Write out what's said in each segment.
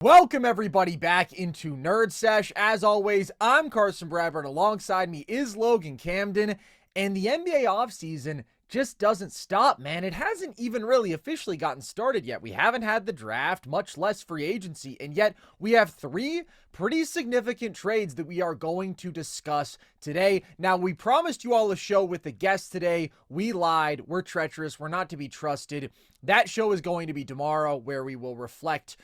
Welcome everybody back into Nerd Sesh. As always, I'm Carson Bradford. Alongside me is Logan Camden. And the NBA offseason just doesn't stop, man. It hasn't even really officially gotten started yet. We haven't had the draft, much less free agency. And yet we have three pretty significant trades that we are going to discuss today. Now, we promised you all a show with the guests today. We lied. We're treacherous. We're not to be trusted. That show is going to be tomorrow, where we will reflect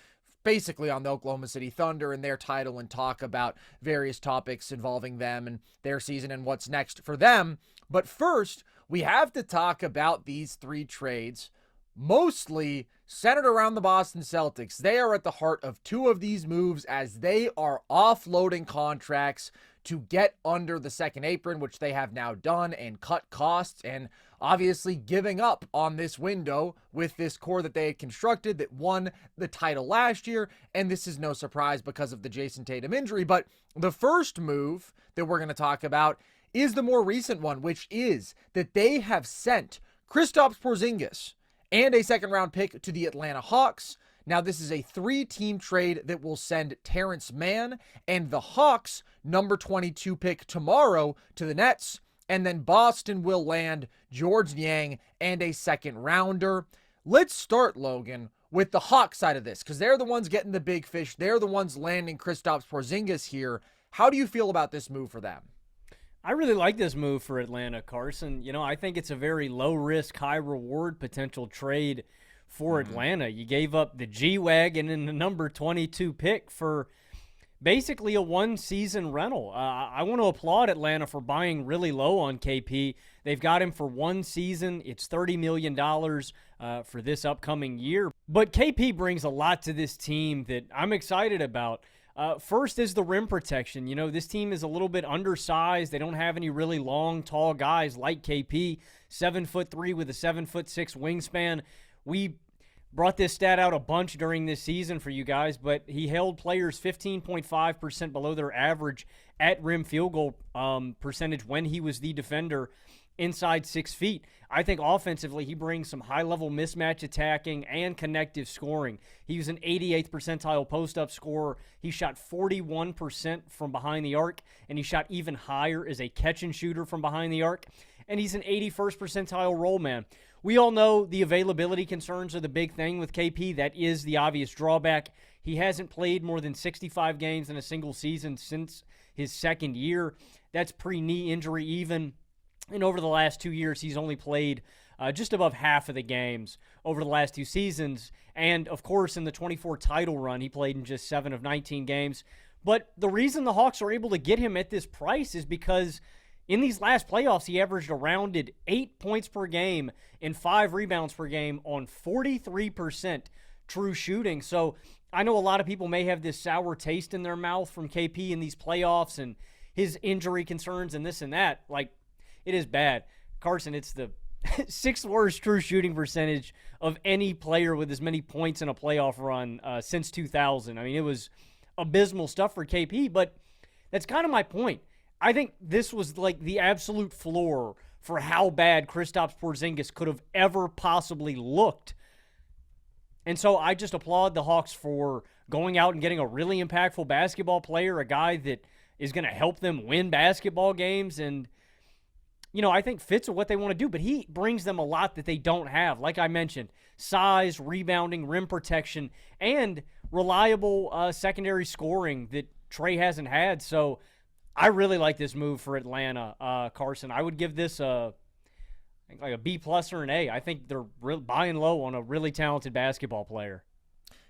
basically on the Oklahoma City Thunder and their title and talk about various topics involving them and their season and what's next for them. But first, we have to talk about these three trades, mostly centered around the Boston Celtics. They are at the heart of two of these moves as they are offloading contracts to get under the second apron, which they have now done, and cut costs, and obviously giving up on this window with this core that they had constructed that won the title last year. And this is no surprise because of the Jason Tatum injury. But the first move that we're going to talk about is the more recent one, which is that they have sent Kristaps Porzingis and a second-round pick to the Atlanta Hawks. Now, this is a three-team trade that will send Terrence Mann and the Hawks' number 22 pick tomorrow to the Nets. And then Boston will land George Niang and a second-rounder. Let's start, Logan, with the Hawks side of this, because they're the ones getting the big fish. They're the ones landing Kristaps Porzingis here. How do you feel about this move for them? I really like this move for Atlanta, Carson. You know, I think it's a very low-risk, high-reward potential trade for Atlanta. You gave up the G-Wagon and the number 22 pick for basically a one-season rental. I want to applaud Atlanta for buying really low on KP. They've got him for one season. It's $30 million for this upcoming year. But KP brings a lot to this team that I'm excited about. First is the rim protection. You know, this team is a little bit undersized. They don't have any really long, tall guys like KP, 7'3" with a 7'6" wingspan. We brought this stat out a bunch during this season for you guys, but he held players 15.5% below their average at rim field goal percentage when he was the defender inside 6 feet. I think offensively he brings some high-level mismatch attacking and connective scoring. He was an 88th percentile post-up scorer. He shot 41% from behind the arc, and he shot even higher as a catch-and-shooter from behind the arc. And he's an 81st percentile roll man. We all know the availability concerns are the big thing with KP. That is the obvious drawback. He hasn't played more than 65 games in a single season since his second year. That's pre-knee injury even. And over the last 2 years, he's only played just above half of the games over the last two seasons. And, of course, in the 24 title run, he played in just 7 of 19 games. But the reason the Hawks are able to get him at this price is because in these last playoffs, he averaged a rounded 8 points per game and 5 rebounds per game on 43% true shooting. So I know a lot of people may have this sour taste in their mouth from KP in these playoffs and his injury concerns and this and that. Like, it is bad. Carson, it's the 6th worst true shooting percentage of any player with as many points in a playoff run since 2000. I mean, it was abysmal stuff for KP, but that's kind of my point. I think this was like the absolute floor for how bad Kristaps Porzingis could have ever possibly looked. And so I just applaud the Hawks for going out and getting a really impactful basketball player, a guy that is going to help them win basketball games and, you know, I think fits what they want to do, but he brings them a lot that they don't have. Like I mentioned, size, rebounding, rim protection, and reliable secondary scoring that Trey hasn't had. So I really like this move for Atlanta, Carson. I would give this like a B+ or an A. I think they're buying low on a really talented basketball player.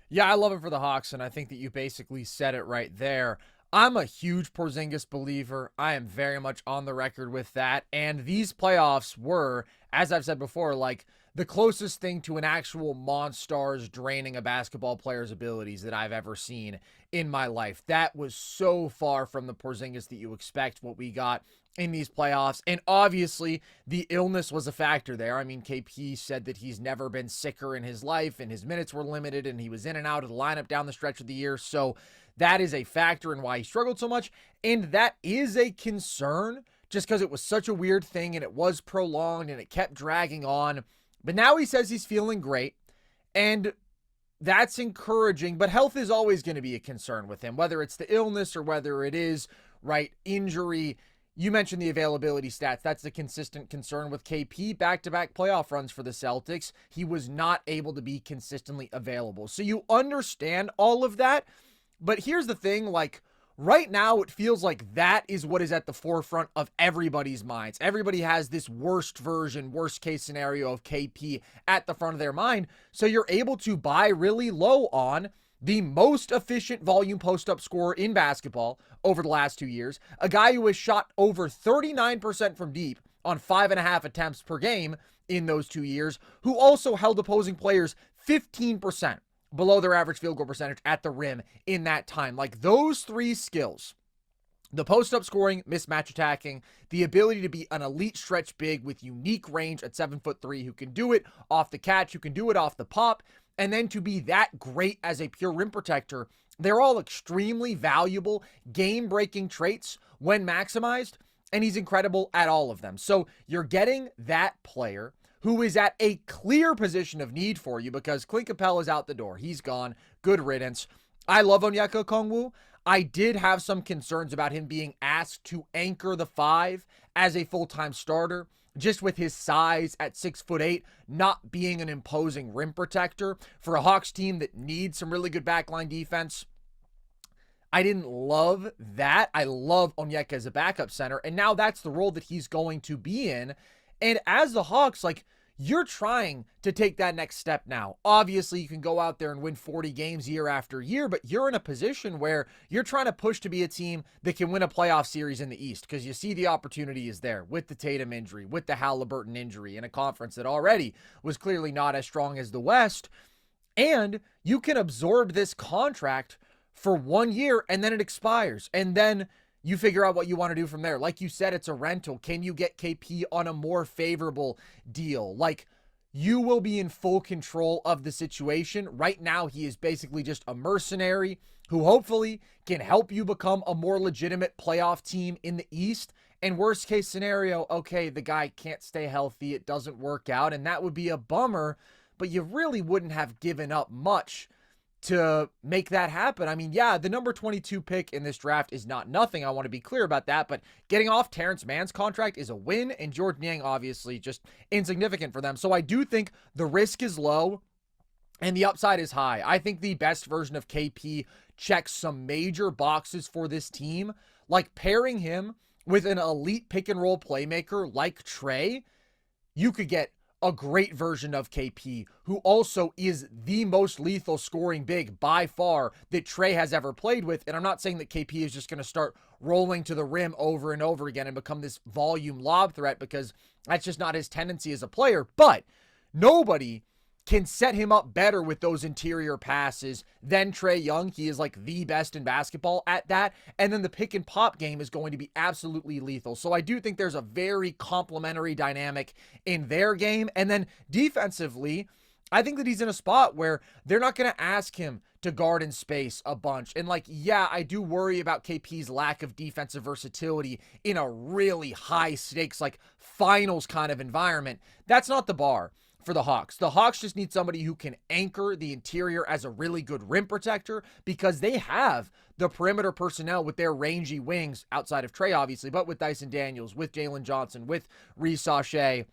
Yeah, I love it for the Hawks, and I think that you basically said it right there. I'm a huge Porzingis believer. I am very much on the record with that. And these playoffs were, as I've said before, like the closest thing to an actual Monstars draining a basketball player's abilities that I've ever seen in my life. That was so far from the Porzingis that you expect what we got in these playoffs. And obviously, the illness was a factor there. I mean, KP said that he's never been sicker in his life, and his minutes were limited, and he was in and out of the lineup down the stretch of the year. So that is a factor in why he struggled so much. And that is a concern just because it was such a weird thing and it was prolonged and it kept dragging on. But now he says he's feeling great. And that's encouraging, but health is always going to be a concern with him, whether it's the illness or whether it is, right, injury. You mentioned the availability stats. That's a consistent concern with KP. Back-to-back playoff runs for the Celtics. He was not able to be consistently available. So you understand all of that. But here's the thing, like, right now, it feels like that is what is at the forefront of everybody's minds. Everybody has this worst case scenario of KP at the front of their mind. So you're able to buy really low on the most efficient volume post-up scorer in basketball over the last 2 years, a guy who has shot over 39% from deep on 5.5 attempts per game in those 2 years, who also held opposing players 15% below their average field goal percentage at the rim in that time. Like, those three skills, the post-up scoring, mismatch attacking, the ability to be an elite stretch big with unique range at 7'3", who can do it off the catch, who can do it off the pop, and then to be that great as a pure rim protector, they're all extremely valuable, game-breaking traits when maximized, and he's incredible at all of them. So you're getting that player who is at a clear position of need for you because Clint Capella is out the door. He's gone. Good riddance. I love Onyeka Okongwu. I did have some concerns about him being asked to anchor the 5 as a full-time starter, just with his size at 6'8", not being an imposing rim protector for a Hawks team that needs some really good backline defense. I didn't love that. I love Onyeka as a backup center, and now that's the role that he's going to be in. And as the Hawks, like, you're trying to take that next step now. Obviously, you can go out there and win 40 games year after year, but you're in a position where you're trying to push to be a team that can win a playoff series in the East because you see the opportunity is there with the Tatum injury, with the Halliburton injury in a conference that already was clearly not as strong as the West. And you can absorb this contract for 1 year and then it expires. And then you figure out what you want to do from there. Like you said, it's a rental. Can you get KP on a more favorable deal? Like, you will be in full control of the situation. Right now, he is basically just a mercenary who hopefully can help you become a more legitimate playoff team in the East. And worst case scenario, okay, the guy can't stay healthy. It doesn't work out. And that would be a bummer, but you really wouldn't have given up much to make that happen. I mean, yeah, the number 22 pick in this draft is not nothing. I want to be clear about that, but getting off Terrence Mann's contract is a win, and Jordan Yang obviously just insignificant for them. So I do think the risk is low and the upside is high. I think the best version of KP checks some major boxes for this team, like pairing him with an elite pick and roll playmaker like Trey. You could get a great version of KP, who also is the most lethal scoring big by far that Trey has ever played with. And I'm not saying that KP is just going to start rolling to the rim over and over again and become this volume lob threat, because that's just not his tendency as a player. But nobody can set him up better with those interior passes than Trae Young. He is like the best in basketball at that. And then the pick and pop game is going to be absolutely lethal. So I do think there's a very complementary dynamic in their game. And then defensively, I think that he's in a spot where they're not going to ask him to guard in space a bunch. And like, yeah, I do worry about KP's lack of defensive versatility in a really high stakes, like finals kind of environment. That's not the bar for the Hawks. The Hawks just need somebody who can anchor the interior as a really good rim protector, because they have the perimeter personnel with their rangy wings outside of Trey, obviously, but with Dyson Daniels, with Jalen Johnson, with Reece Sachet.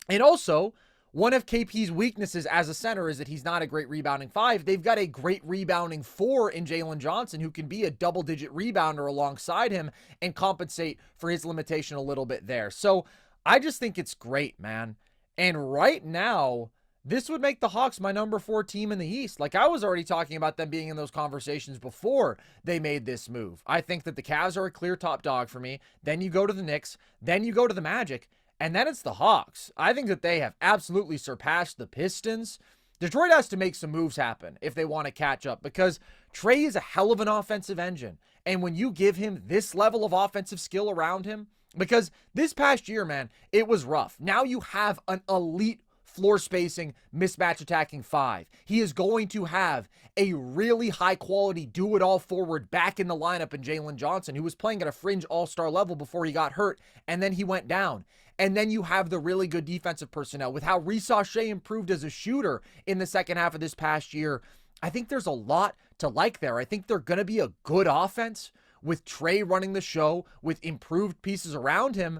And also, one of KP's weaknesses as a center is that he's not a great rebounding 5. They've got a great rebounding 4 in Jalen Johnson, who can be a double-digit rebounder alongside him and compensate for his limitation a little bit there. So I just think it's great, man. And right now, this would make the Hawks my number 4 team in the East. Like, I was already talking about them being in those conversations before they made this move. I think that the Cavs are a clear top dog for me. Then you go to the Knicks. Then you go to the Magic. And then it's the Hawks. I think that they have absolutely surpassed the Pistons. Detroit has to make some moves happen if they want to catch up, because Trey is a hell of an offensive engine. And when you give him this level of offensive skill around him, because this past year, man, it was rough. Now you have an elite floor spacing, mismatch attacking 5. He is going to have a really high quality do-it-all forward back in the lineup in Jalen Johnson, who was playing at a fringe all-star level before he got hurt, and then he went down. And then you have the really good defensive personnel with how Sesh improved as a shooter in the second half of this past year. I think there's a lot to like there. I think they're going to be a good offense with Trey running the show, with improved pieces around him.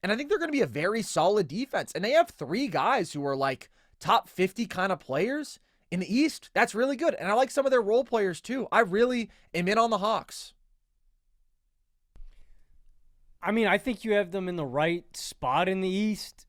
And I think they're going to be a very solid defense. And they have 3 guys who are like top 50 kind of players in the East. That's really good. And I like some of their role players too. I really am in on the Hawks. I mean, I think you have them in the right spot in the East.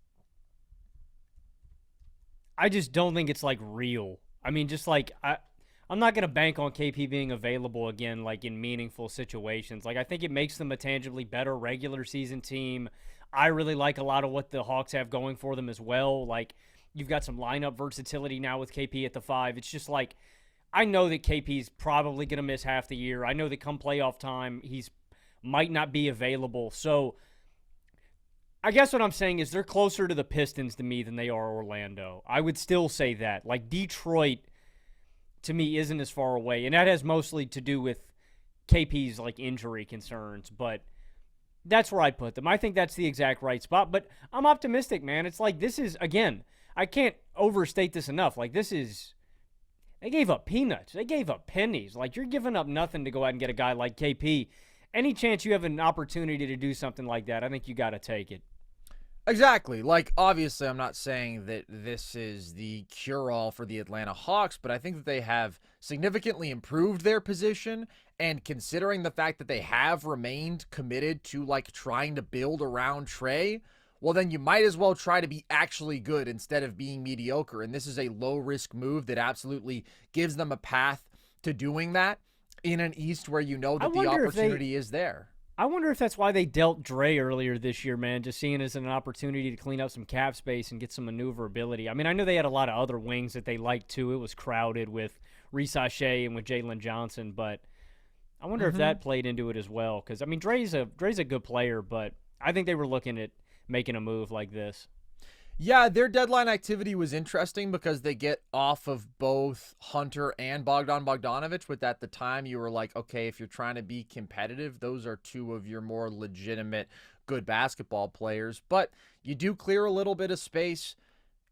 I just don't think it's like real. I mean, just like I'm not going to bank on KP being available again, like in meaningful situations. Like, I think it makes them a tangibly better regular season team. I really like a lot of what the Hawks have going for them as well. Like, you've got some lineup versatility now with KP at the 5. It's just like, I know that KP's probably going to miss half the year. I know that come playoff time, he's might not be available. So I guess what I'm saying is they're closer to the Pistons to me than they are Orlando. I would still say that. Like, Detroit, to me, isn't as far away. And that has mostly to do with KP's, like, injury concerns. But that's where I'd put them. I think that's the exact right spot. But I'm optimistic, man. It's like, this is, again, I can't overstate this enough. Like, this is, they gave up peanuts. They gave up pennies. Like, you're giving up nothing to go out and get a guy like KP. Any chance you have an opportunity to do something like that, I think you got to take it. Exactly. Like, obviously, I'm not saying that this is the cure-all for the Atlanta Hawks, but I think that they have significantly improved their position, and considering the fact that they have remained committed to, like, trying to build around Trey, well, then you might as well try to be actually good instead of being mediocre, and this is a low-risk move that absolutely gives them a path to doing that in an East where you know that the opportunity is there. I wonder if that's why they dealt Dre earlier this year, man, just seeing it as an opportunity to clean up some cap space and get some maneuverability. I mean, I know they had a lot of other wings that they liked, too. It was crowded with Sesh and with Jalen Johnson, but I wonder if that played into it as well. Because, I mean, Dre's a good player, but I think they were looking at making a move like this. Yeah, their deadline activity was interesting because they get off of both Hunter and Bogdanovic, but at the time you were like, okay, if you're trying to be competitive, those are 2 of your more legitimate good basketball players. But you do clear a little bit of space,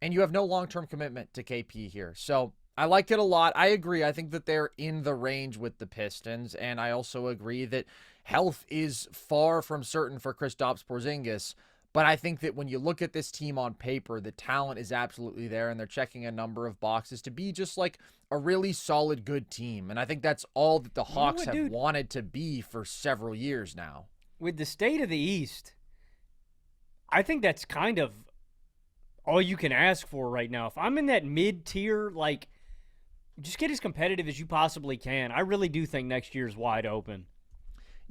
and you have no long-term commitment to KP here. So I like it a lot. I agree. I think that they're in the range with the Pistons, and I also agree that health is far from certain for Kristaps Porzingis. But I think that when you look at this team on paper, the talent is absolutely there, and they're checking a number of boxes to be just like a really solid, good team. And I think that's all that the Hawks have wanted to be for several years now. With the state of the East, I think that's kind of all you can ask for right now. If I'm in that mid-tier, like, just get as competitive as you possibly can. I really do think next year's wide open.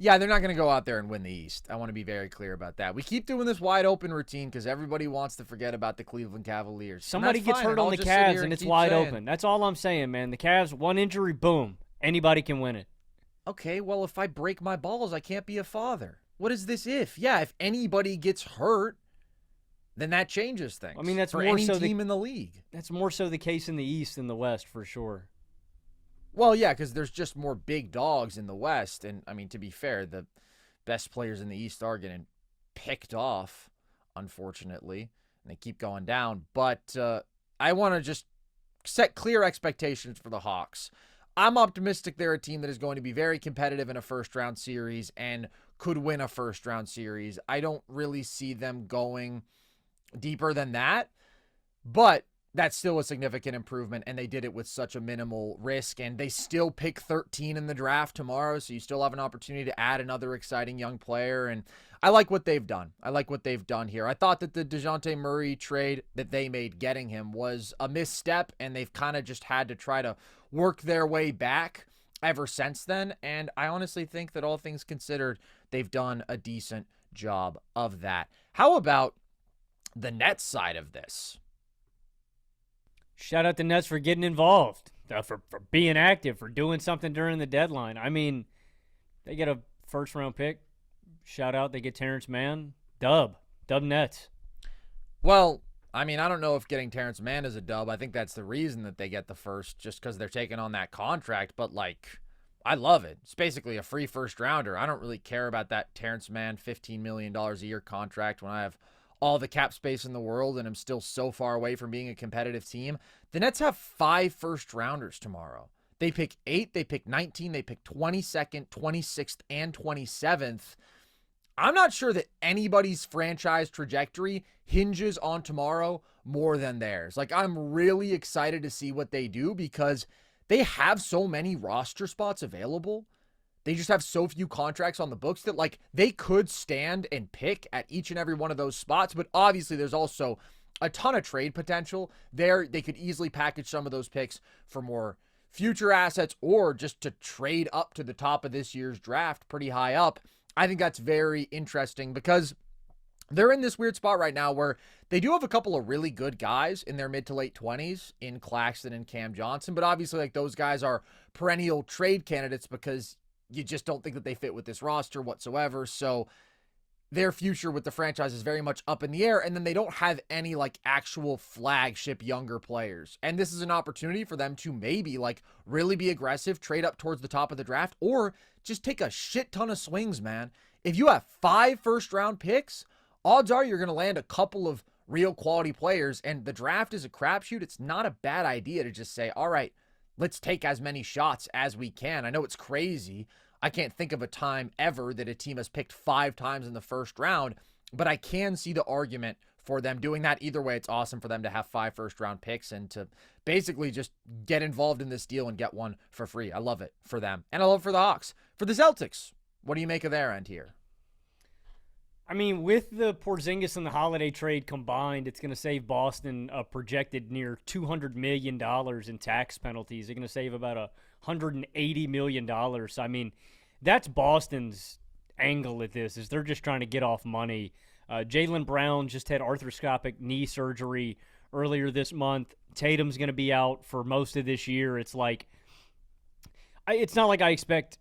Yeah, they're not going to go out there and win the East. I want to be very clear about that. We keep doing this wide open routine because everybody wants to forget about the Cleveland Cavaliers. Somebody gets hurt on the Cavs and it's wide open. That's all I'm saying, man. The Cavs, one injury, boom. Anybody can win it. Okay, well, if I break my balls, I can't be a father. What is this if? Yeah, if anybody gets hurt, then that changes things. I mean, that's for more any so team in the league. That's more so the case in the East than the West, for sure. Well, yeah, because there's just more big dogs in the West. And, I mean, to be fair, the best players in the East are getting picked off, unfortunately. And they keep going down. But I want to just set clear expectations for the Hawks. I'm optimistic they're a team that is going to be very competitive in a first-round series and could win a first-round series. I don't really see them going deeper than that. But that's still a significant improvement, and they did it with such a minimal risk, and they still pick 13 in the draft tomorrow, so you still have an opportunity to add another exciting young player, and I like what they've done. I like what they've done here. I thought that the DeJounte Murray trade that they made getting him was a misstep, and they've kind of just had to try to work their way back ever since then, and I honestly think that all things considered, they've done a decent job of that. How about the Nets side of this? Shout out the Nets for getting involved, for being active, for doing something during the deadline. I mean, they get a first-round pick. Shout out, they get Terrence Mann. Dub Nets. Well, I mean, I don't know if getting Terrence Mann is a dub. I think that's the reason that they get the first, just because they're taking on that contract. But, like, I love it. It's basically a free first-rounder. I don't really care about that Terrence Mann $15 million a year contract when I have all the cap space in the world and am still so far away from being a competitive team. The Nets have 5 first-rounders tomorrow. They pick 8, they pick 19, they pick 22nd, 26th, and 27th. I'm not sure that anybody's franchise trajectory hinges on tomorrow more than theirs. Like, I'm really excited to see what they do because they have so many roster spots available. They just have so few contracts on the books that, like, they could stand and pick at each and every one of those spots. But obviously, there's also a ton of trade potential there. They could easily package some of those picks for more future assets or just to trade up to the top of this year's draft pretty high up. I think that's very interesting because they're in this weird spot right now where they do have a couple of really good guys in their mid to late 20s in Claxton and Cam Johnson. But obviously, like, those guys are perennial trade candidates because you just don't think that they fit with this roster whatsoever. So their future with the franchise is very much up in the air. And then they don't have any like actual flagship younger players. And this is an opportunity for them to maybe like really be aggressive, trade up towards the top of the draft, or just take a shit ton of swings, man. If you have 5 first-round picks, odds are you're going to land a couple of real quality players. And the draft is a crapshoot. It's not a bad idea to just say, all right, let's take as many shots as we can. I know it's crazy. I can't think of a time ever that a team has picked 5 times in the first round, but I can see the argument for them doing that. Either way, it's awesome for them to have 5 first-round picks and to basically just get involved in this deal and get one for free. I love it for them, and I love it for the Hawks. For the Celtics, what do you make of their end here? I mean, with the Porzingis and the Holiday trade combined, it's going to save Boston a projected near $200 million in tax penalties. They're going to save about $180 million. I mean, that's Boston's angle at this, is they're just trying to get off money. Jaylen Brown just had arthroscopic knee surgery earlier this month. Tatum's going to be out for most of this year. It's like, it's not like I expect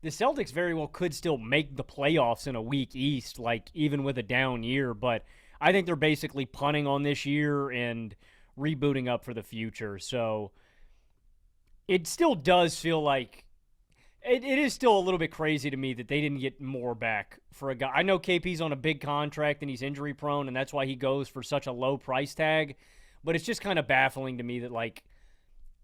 the Celtics very well could still make the playoffs in a weak East, like even with a down year. But I think they're basically punting on this year and rebooting up for the future. So it still does feel like it is still a little bit crazy to me that they didn't get more back for a guy. I know KP's on a big contract and he's injury prone, and that's why he goes for such a low price tag. But it's just kind of baffling to me that, like,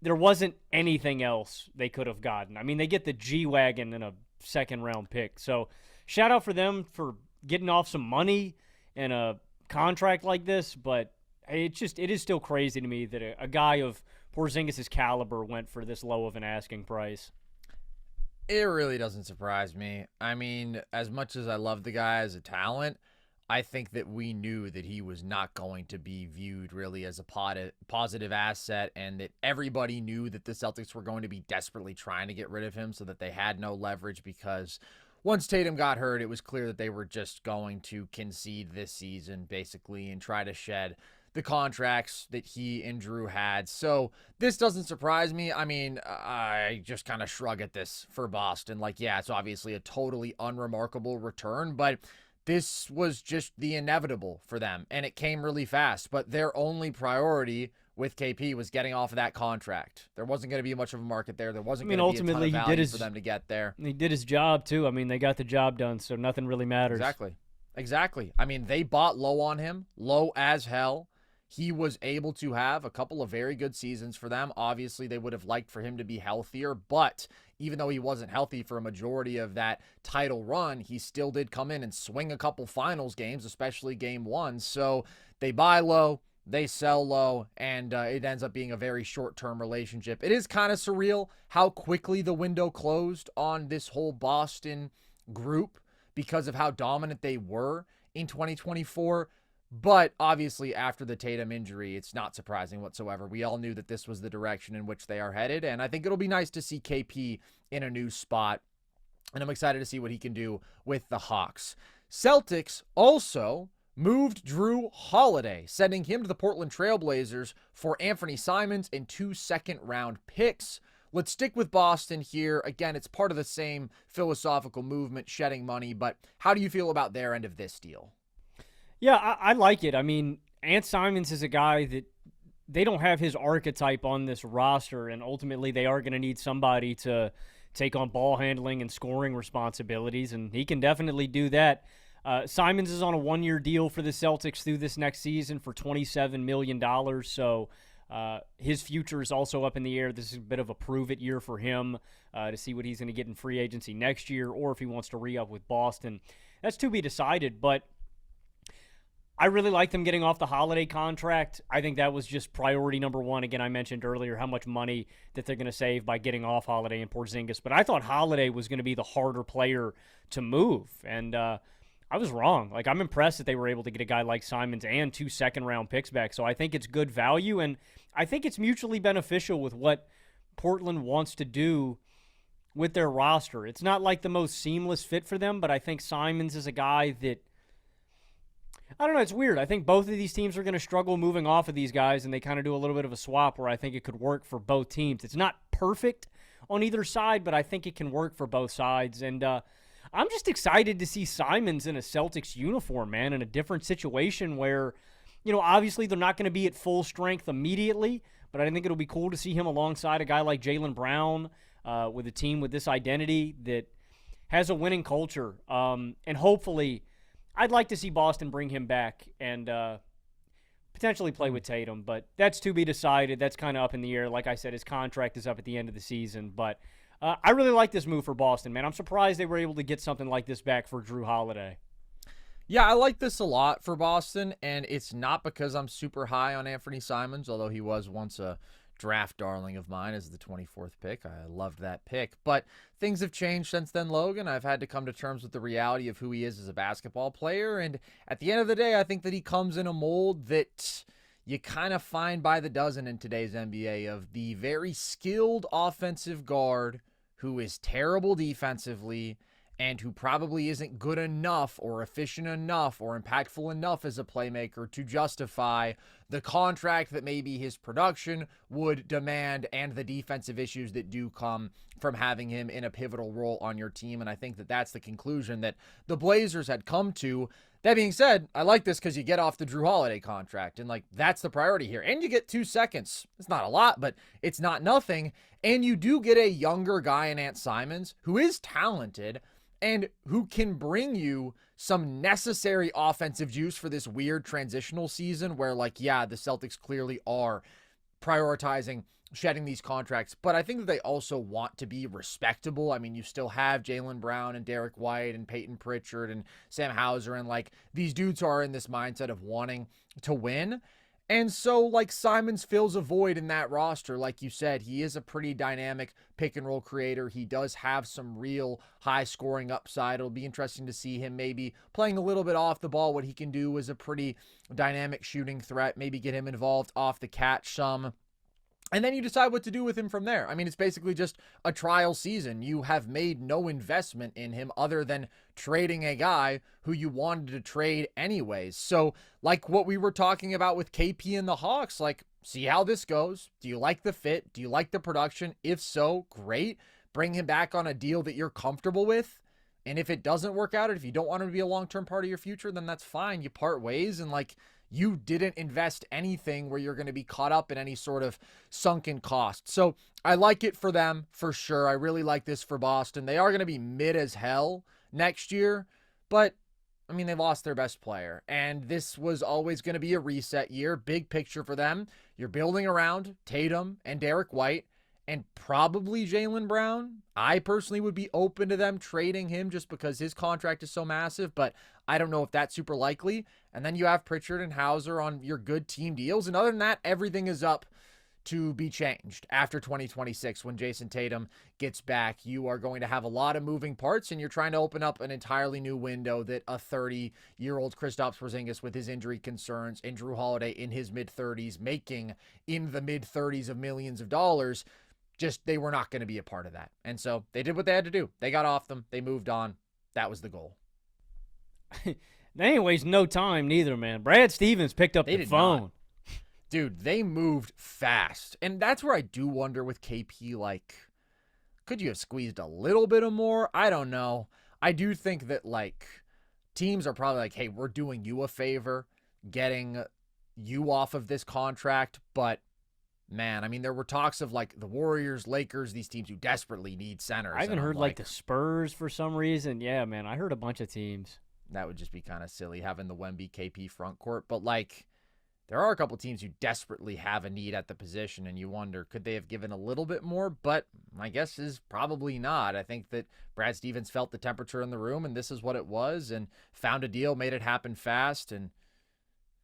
there wasn't anything else they could have gotten. I mean, they get the G-Wagon and a second-round pick. So shout out for them for getting off some money and a contract like this. But it is still crazy to me that a guy of Porzingis' caliber went for this low of an asking price. It really doesn't surprise me. I mean, as much as I love the guy as a talent, I think that we knew that he was not going to be viewed really as a positive asset, and that everybody knew that the Celtics were going to be desperately trying to get rid of him so that they had no leverage, because once Tatum got hurt, it was clear that they were just going to concede this season basically and try to shed the contracts that he and Jrue had. So this doesn't surprise me. I mean, I just kind of shrug at this for Boston. Like, yeah, it's obviously a totally unremarkable return, but this was just the inevitable for them, and it came really fast. But their only priority with KP was getting off of that contract. There wasn't going to be much of a market there. There wasn't going to be a ton of value for them to get there. He did his job, too. I mean, they got the job done, so nothing really matters. Exactly. I mean, they bought low on him, low as hell. He was able to have a couple of very good seasons for them. Obviously, they would have liked for him to be healthier, but even though he wasn't healthy for a majority of that title run, he still did come in and swing a couple finals games, especially game 1. So they buy low, they sell low, and it ends up being a very short-term relationship. It is kind of surreal how quickly the window closed on this whole Boston group because of how dominant they were in 2024. But obviously, after the Tatum injury, it's not surprising whatsoever. We all knew that this was the direction in which they are headed, and I think it'll be nice to see KP in a new spot, and I'm excited to see what he can do with the Hawks. Celtics also moved Jrue Holiday, sending him to the Portland Trailblazers for Anthony Simons and 2 second-round picks. Let's stick with Boston here. Again, it's part of the same philosophical movement, shedding money, but how do you feel about their end of this deal? Yeah, I like it. I mean, Ant Simons is a guy that they don't have his archetype on this roster, and ultimately they are going to need somebody to take on ball handling and scoring responsibilities, and he can definitely do that. Simons is on a 1-year deal for the Celtics through this next season for $27 million. So his future is also up in the air. This is a bit of a prove-it year for him to see what he's going to get in free agency next year, or if he wants to re-up with Boston. That's to be decided, but I really like them getting off the Holiday contract. I think that was just priority number one. Again, I mentioned earlier how much money that they're going to save by getting off Holiday and Porzingis, but I thought Holiday was going to be the harder player to move, and I was wrong. Like, I'm impressed that they were able to get a guy like Simons and 2 second-round picks back, so I think it's good value, and I think it's mutually beneficial with what Portland wants to do with their roster. It's not like the most seamless fit for them, but I think Simons is a guy that, I don't know, it's weird. I think both of these teams are going to struggle moving off of these guys, and they kind of do a little bit of a swap where I think it could work for both teams. It's not perfect on either side, but I think it can work for both sides. And I'm just excited to see Simons in a Celtics uniform, man, in a different situation where, obviously they're not going to be at full strength immediately, but I think it'll be cool to see him alongside a guy like Jaylen Brown with a team with this identity that has a winning culture. And hopefully, I'd like to see Boston bring him back and potentially play with Tatum, but that's to be decided. That's kind of up in the air. Like I said, his contract is up at the end of the season, but I really like this move for Boston, man. I'm surprised they were able to get something like this back for Jrue Holiday. Yeah, I like this a lot for Boston, and it's not because I'm super high on Anthony Simons, although he was once a draft darling of mine as the 24th pick. I loved that pick. But things have changed since then, Logan. I've had to come to terms with the reality of who he is as a basketball player. And at the end of the day, I think that he comes in a mold that you kind of find by the dozen in today's NBA, of the very skilled offensive guard who is terrible defensively and who probably isn't good enough or efficient enough or impactful enough as a playmaker to justify the contract that maybe his production would demand and the defensive issues that do come from having him in a pivotal role on your team. And I think that that's the conclusion that the Blazers had come to. That being said, I like this because you get off the Jrue Holiday contract, and that's the priority here. And you get 2 seconds. It's not a lot, but it's not nothing. And you do get a younger guy in Ant Simons who is talented and who can bring you some necessary offensive juice for this weird transitional season where, the Celtics clearly are prioritizing shedding these contracts, but I think that they also want to be respectable. I mean, you still have Jaylen Brown and Derek White and Peyton Pritchard and Sam Hauser, and these dudes are in this mindset of wanting to win. And so, Simons fills a void in that roster. Like you said, he is a pretty dynamic pick-and-roll creator. He does have some real high-scoring upside. It'll be interesting to see him maybe playing a little bit off the ball, what he can do as a pretty dynamic shooting threat, maybe get him involved off the catch some. And then you decide what to do with him from there. I mean, it's basically just a trial season. You have made no investment in him other than trading a guy who you wanted to trade anyways. So, what we were talking about with KP and the Hawks, see how this goes. Do you like the fit? Do you like the production? If so, great. Bring him back on a deal that you're comfortable with. And if it doesn't work out, or if you don't want him to be a long-term part of your future, then that's fine. You part ways, and you didn't invest anything where you're going to be caught up in any sort of sunken cost. So I like it for them for sure. I really like this for Boston. They are going to be mid as hell next year, but I mean, they lost their best player, and this was always going to be a reset year. Big picture for them. You're building around Tatum and Derek White and probably Jaylen Brown. I personally would be open to them trading him just because his contract is so massive, but I don't know if that's super likely. And then you have Pritchard and Hauser on your good team deals. And other than that, everything is up to be changed after 2026 when Jason Tatum gets back. You are going to have a lot of moving parts, and you're trying to open up an entirely new window that a 30-year-old Kristaps Porzingis with his injury concerns and Jrue Holiday in his mid-30s making in the mid-30s of millions of dollars, just they were not going to be a part of that. And so they did what they had to do. They got off them. They moved on. That was the goal. They ain't waste no time neither, man. Brad Stevens picked up the phone. Not. Dude, they moved fast. And that's where I do wonder with KP, could you have squeezed a little bit of more? I don't know. I do think that, teams are probably hey, we're doing you a favor getting you off of this contract. But, man, I mean, there were talks of, the Warriors, Lakers, these teams who desperately need centers. I even heard, the Spurs for some reason. Yeah, man, I heard a bunch of teams. That would just be kind of silly having the Wemby KP front court. But like, there are a couple teams who desperately have a need at the position, and you wonder, could they have given a little bit more? But my guess is probably not. I think that Brad Stevens felt the temperature in the room, and this is what it was, and found a deal, made it happen fast, and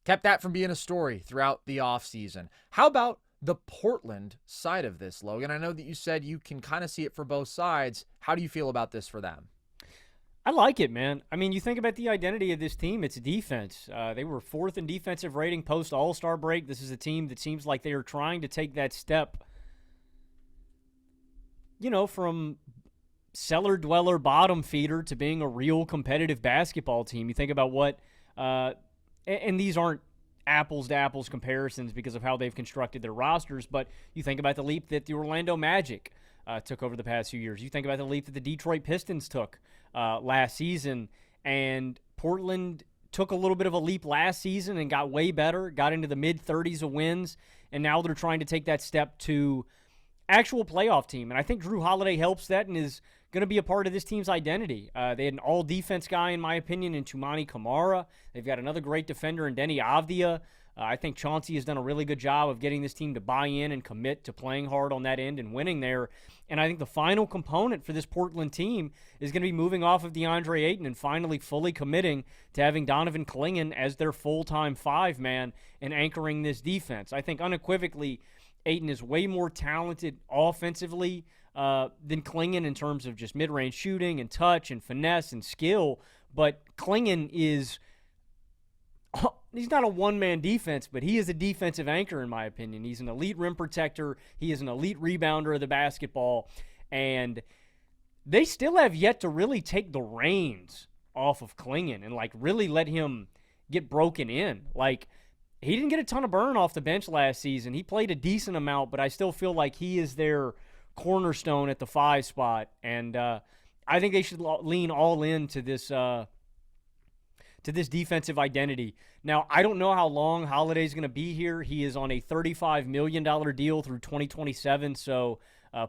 kept that from being a story throughout the offseason. How about the Portland side of this, Logan? I know that you said you can kind of see it for both sides. How do you feel about this for them? I like it, man. I mean, you think about the identity of this team, it's defense. They were 4th in defensive rating post All-Star break. This is a team that seems like they are trying to take that step, from cellar dweller, bottom feeder to being a real competitive basketball team. You think about what, and these aren't apples to apples comparisons because of how they've constructed their rosters, but you think about the leap that the Orlando Magic took over the past few years. You think about the leap that the Detroit Pistons took last season, and Portland took a little bit of a leap last season and got way better, got into the mid-30s of wins, and now they're trying to take that step to actual playoff team. And I think Jrue Holiday helps that and is going to be a part of this team's identity. They had an all-defense guy, in my opinion, in Toumani Camara. They've got another great defender in Denny Avdia. I think Chauncey has done a really good job of getting this team to buy in and commit to playing hard on that end and winning there. And I think the final component for this Portland team is going to be moving off of DeAndre Ayton and finally fully committing to having Donovan Clingan as their full-time 5-man and anchoring this defense. I think unequivocally Ayton is way more talented offensively than Clingan in terms of just mid-range shooting and touch and finesse and skill. But Clingan is... he's not a one-man defense, but he is a defensive anchor, in my opinion. He's an elite rim protector. He is an elite rebounder of the basketball. And they still have yet to really take the reins off of Clingan and, really let him get broken in. He didn't get a ton of burn off the bench last season. He played a decent amount, but I still feel like he is their cornerstone at the 5 spot. And I think they should lean all into this defensive identity. Now, I don't know how long Holiday's going to be here. He is on a $35 million deal through 2027, so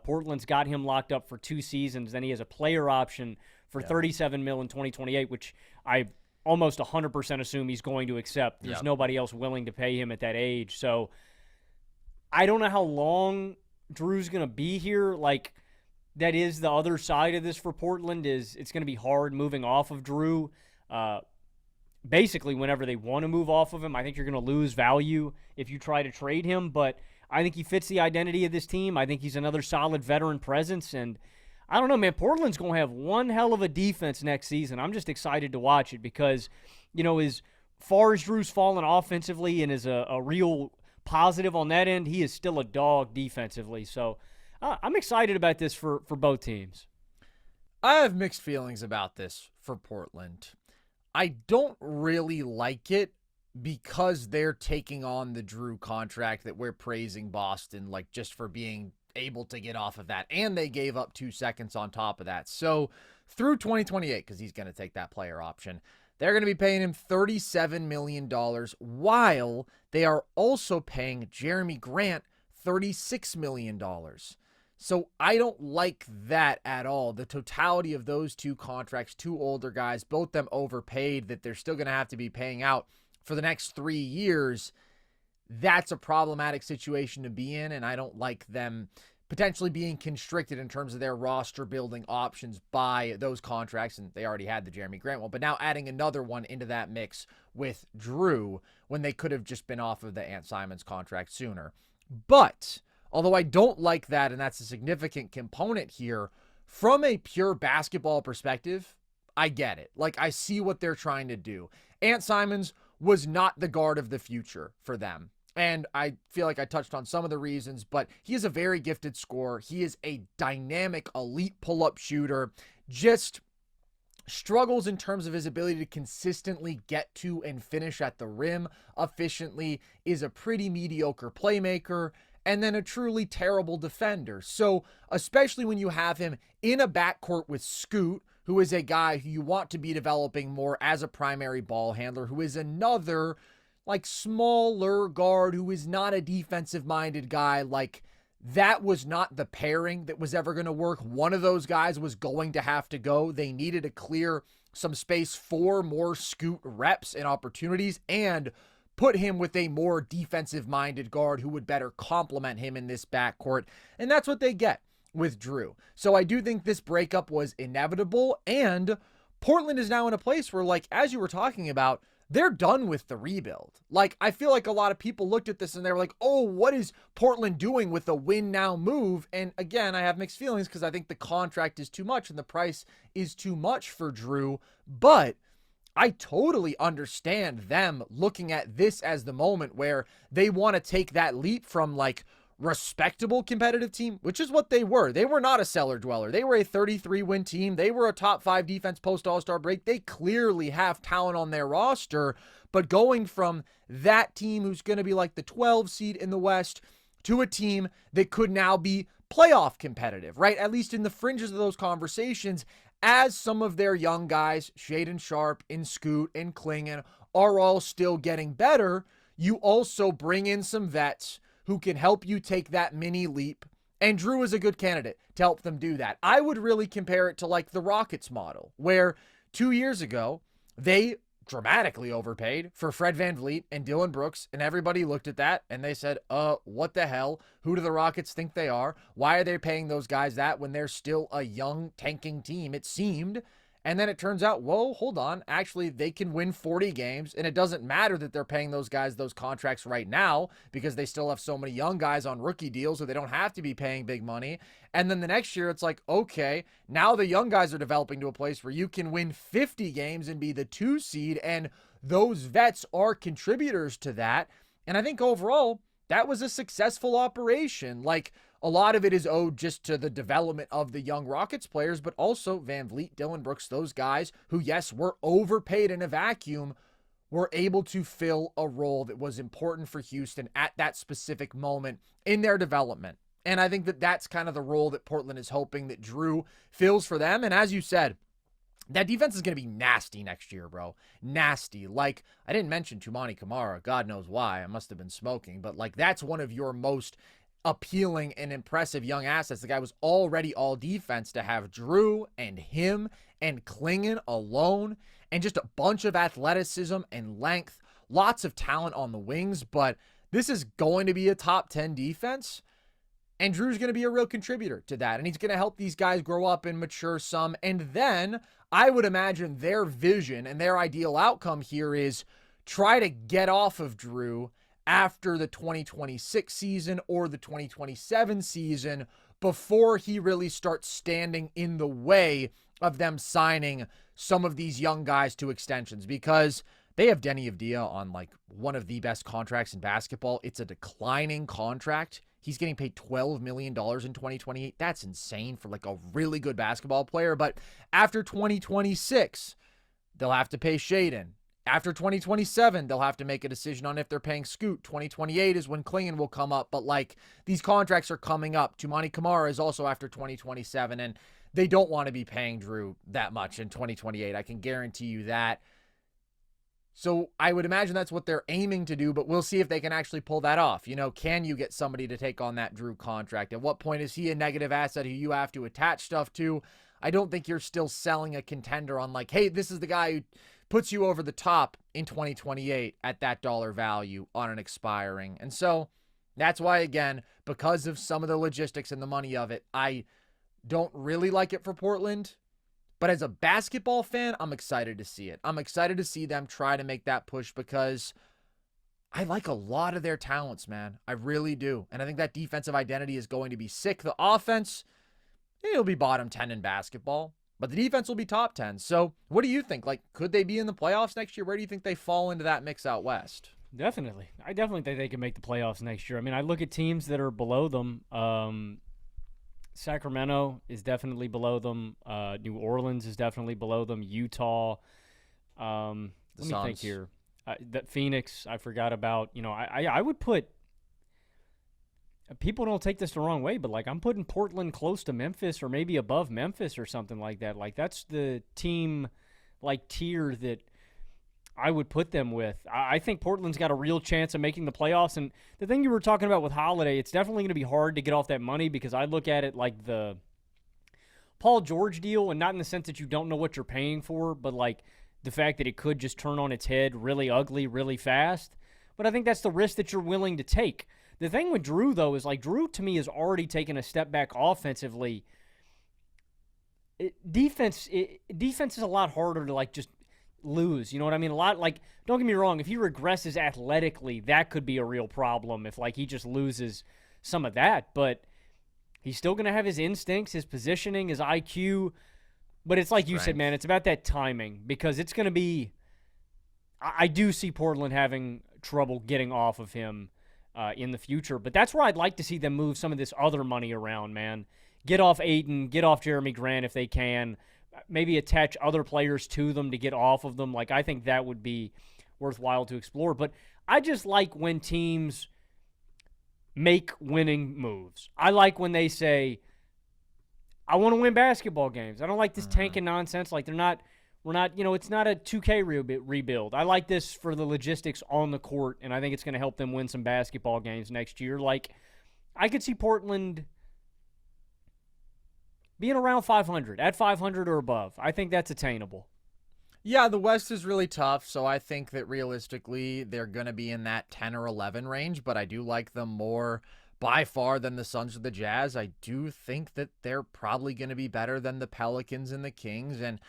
Portland's got him locked up for 2 seasons. Then he has a player option for $37 million in 2028, which I almost 100% assume he's going to accept. There's nobody else willing to pay him at that age. So I don't know how long Jrue's going to be here. That is the other side of this for Portland, is it's going to be hard moving off of Jrue. Basically, whenever they want to move off of him, I think you're going to lose value if you try to trade him. But I think he fits the identity of this team. I think he's another solid veteran presence. And I don't know, man, Portland's going to have one hell of a defense next season. I'm just excited to watch it because, as far as Jrue's fallen offensively and is a real positive on that end, he is still a dog defensively. So I'm excited about this for both teams. I have mixed feelings about this for Portland. I don't really like it because they're taking on the Jrue contract that we're praising Boston, just for being able to get off of that. And they gave up 2 seconds on top of that. So through 2028, because he's going to take that player option, they're going to be paying him $37 million while they are also paying Jeremy Grant $36 million. So I don't like that at all. The totality of those 2 contracts, 2 older guys, both them overpaid, that they're still going to have to be paying out for the next 3 years. That's a problematic situation to be in, and I don't like them potentially being constricted in terms of their roster building options by those contracts. And they already had the Jeremy Grant one, but now adding another one into that mix with Jrue when they could have just been off of the Ant Simons contract sooner. But although I don't like that, and that's a significant component here, from a pure basketball perspective, I get it. I see what they're trying to do. Ant Simons was not the guard of the future for them. And I feel like I touched on some of the reasons, but he is a very gifted scorer. He is a dynamic, elite pull-up shooter. Just struggles in terms of his ability to consistently get to and finish at the rim efficiently, is a pretty mediocre playmaker, and then a truly terrible defender. So especially when you have him in a backcourt with Scoot, who is a guy who you want to be developing more as a primary ball handler, who is another smaller guard who is not a defensive-minded guy like that was not the pairing that was ever going to work. One of those guys was going to have to go. They needed to clear some space for more Scoot reps and opportunities and put him with a more defensive-minded guard who would better complement him in this backcourt. And that's what they get with Jrue. So I do think this breakup was inevitable, and Portland is now in a place where, like, as you were talking about, they're done with the rebuild. Like, I feel like a lot of people looked at this and they were like, oh, what is Portland doing with the win now move? And again, I have mixed feelings because I think the contract is too much and the price is too much for Jrue. But I totally understand them looking at this as the moment where they want to take that leap from, like, respectable competitive team, which is what they were. They were not a cellar dweller. They were a 33-win team. They were a top 5 defense post All-Star break. They clearly have talent on their roster, but going from that team who's going to be like the 12 seed in the West to a team that could now be playoff competitive, right? At least in the fringes of those conversations, as some of their young guys, Shaedon Sharpe and Scoot and Klingon, are all still getting better, you also bring in some vets who can help you take that mini leap. And Jrue is a good candidate to help them do that. I would really compare it to like the Rockets model, where 2 years ago, they dramatically overpaid for Fred VanVleet and Dillon Brooks, and everybody looked at that and they said, what the hell? Who do the Rockets think they are? Why are they paying those guys that when they're still a young tanking team, it seemed? And then it turns out, whoa, hold on. Actually, they can win 40 games, and it doesn't matter that they're paying those guys those contracts right now because they still have so many young guys on rookie deals so they don't have to be paying big money. And then the next year, it's like, okay, now the young guys are developing to a place where you can win 50 games and be the 2 seed, and those vets are contributors to that. And I think overall, that was a successful operation. Like, a lot of it is owed just to the development of the young Rockets players, but also VanVleet, Dillon Brooks, those guys who, yes, were overpaid in a vacuum, were able to fill a role that was important for Houston at that specific moment in their development. And I think that that's kind of the role that Portland is hoping that Jrue fills for them. And as you said, that defense is going to be nasty next year, bro. Nasty. Like, I didn't mention Toumani Camara. God knows why. I must have been smoking. But, like, that's one of your most appealing and impressive young assets. The guy was already all defense. To have Jrue and him and Klingon alone and just a bunch of athleticism and length, lots of talent on the wings, but this is going to be a top 10 defense, and Jrue's going to be a real contributor to that, and he's going to help these guys grow up and mature some. And then I would imagine their vision and their ideal outcome here is try to get off of Jrue after the 2026 season or the 2027 season before he really starts standing in the way of them signing some of these young guys to extensions, because they have Denny Avdia on like one of the best contracts in basketball. It's a declining contract. He's getting paid $12 million in 2028. That's insane for like a really good basketball player. But after 2026, they'll have to pay Shaedon. After 2027, they'll have to make a decision on if they're paying Scoot. 2028 is when Klingon will come up. But, like, these contracts are coming up. Toumani Camara is also after 2027, and they don't want to be paying Jrue that much in 2028. I can guarantee you that. So I would imagine that's what they're aiming to do, but we'll see if they can actually pull that off. You know, can you get somebody to take on that Jrue contract? At what point is he a negative asset who you have to attach stuff to? I don't think you're still selling a contender on like, hey, this is the guy who puts you over the top in 2028 at that dollar value on an expiring. And so that's why, again, because of some of the logistics and the money of it, I don't really like it for Portland. But as a basketball fan, I'm excited to see it. I'm excited to see them try to make that push because I like a lot of their talents, man. I really do. And I think that defensive identity is going to be sick. The offense, it'll be bottom 10 in basketball, but the defense will be top 10. So what do you think? Like, could they be in the playoffs next year? Where do you think they fall into that mix out west? Definitely. I definitely think they can make the playoffs next year. I mean, I look at teams that are below them. Sacramento is definitely below them. New Orleans is definitely below them. Utah. Let me think here. That Phoenix, I forgot about. You know, I would put – people don't take this the wrong way, but, like, I'm putting Portland close to Memphis or maybe above Memphis or something like that. Like, that's the team, like, tier that I would put them with. I think Portland's got a real chance of making the playoffs. And the thing you were talking about with Holiday, it's definitely going to be hard to get off that money because I look at it like the Paul George deal, and not in the sense that you don't know what you're paying for, but like the fact that it could just turn on its head really ugly really fast. But I think that's the risk that you're willing to take. The thing with Jrue, though, is like Jrue to me has already taken a step back offensively. Defense is a lot harder to like just lose. You know what I mean? A lot like, don't get me wrong, if he regresses athletically, that could be a real problem if like he just loses some of that. But he's still going to have his instincts, his positioning, his IQ. But it's like you said, man, it's about that timing because it's going to be. I do see Portland having trouble getting off of him in the future, but that's where I'd like to see them move some of this other money around, man. Get off Ayton, get off Jeremy Grant if they can. Maybe attach other players to them to get off of them. Like, I think that would be worthwhile to explore. But I just like when teams make winning moves. I like when they say, I want to win basketball games. I don't like this tanking nonsense. Like, we're not, it's not a 2K rebuild. I like this for the logistics on the court, and I think it's going to help them win some basketball games next year. Like, I could see Portland being around 500, at 500 or above. I think that's attainable. Yeah, the West is really tough, so I think that realistically they're going to be in that 10 or 11 range, but I do like them more by far than the Suns or the Jazz. I do think that they're probably going to be better than the Pelicans and the Kings, and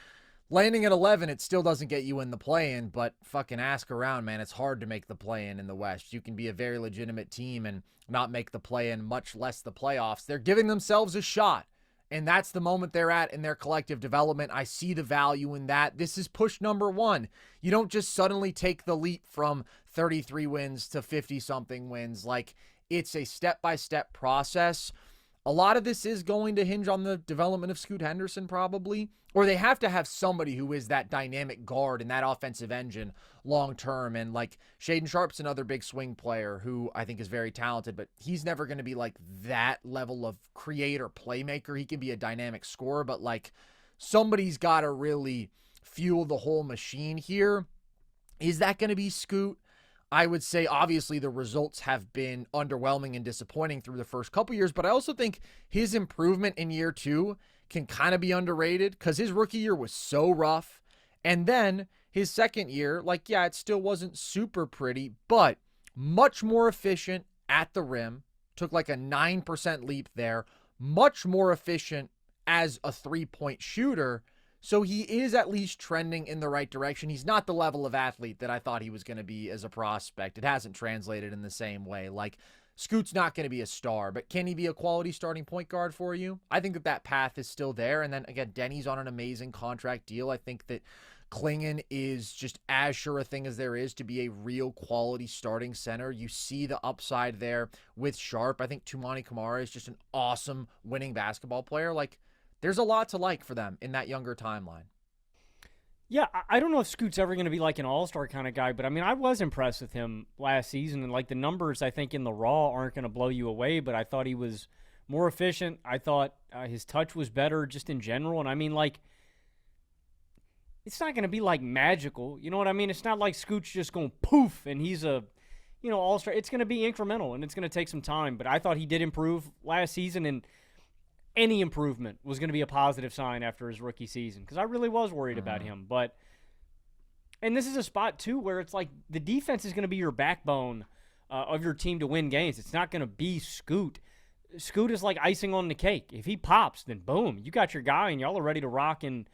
landing at 11, it still doesn't get you in the play-in, but fucking ask around, man. It's hard to make the play-in in the West. You can be a very legitimate team and not make the play-in, much less the playoffs. They're giving themselves a shot. And that's the moment they're at in their collective development. I see the value in that. This is push number one. You don't just suddenly take the leap from 33 wins to 50-something wins. Like, it's a step-by-step process. A lot of this is going to hinge on the development of Scoot Henderson, probably. Or they have to have somebody who is that dynamic guard and that offensive engine long term. And like Shaedon Sharpe's another big swing player who I think is very talented, but he's never going to be like that level of creator playmaker. He can be a dynamic scorer, but like somebody's got to really fuel the whole machine here. Is that going to be Scoot? I would say obviously the results have been underwhelming and disappointing through the first couple years, but I also think his improvement in year two can kind of be underrated because his rookie year was so rough. And then his second year, like, yeah, it still wasn't super pretty, but much more efficient at the rim. Took like a 9% leap there. Much more efficient as a three-point shooter. So he is at least trending in the right direction. He's not the level of athlete that I thought he was going to be as a prospect. It hasn't translated in the same way. Like, Scoot's not going to be a star, but can he be a quality starting point guard for you? I think that path is still there. And then, again, Denny's on an amazing contract deal. I think that Klingon is just as sure a thing as there is to be a real quality starting center. You see the upside there with Sharpe. I think Toumani Camara is just an awesome winning basketball player. Like, there's a lot to like for them in that younger timeline. Yeah, I don't know if Scoot's ever going to be like an all-star kind of guy, but I mean, I was impressed with him last season, and like the numbers, I think in the raw aren't going to blow you away, but I thought he was more efficient. I thought his touch was better just in general, and I mean, like, it's not going to be like magical, you know what I mean? It's not like Scoot's just going poof, and he's a, all-star. It's going to be incremental, and it's going to take some time, but I thought he did improve last season, and any improvement was going to be a positive sign after his rookie season because I really was worried about him. And this is a spot, too, where it's like the defense is going to be your backbone of your team to win games. It's not going to be Scoot. Scoot is like icing on the cake. If he pops, then boom, you got your guy and y'all are ready to rock and,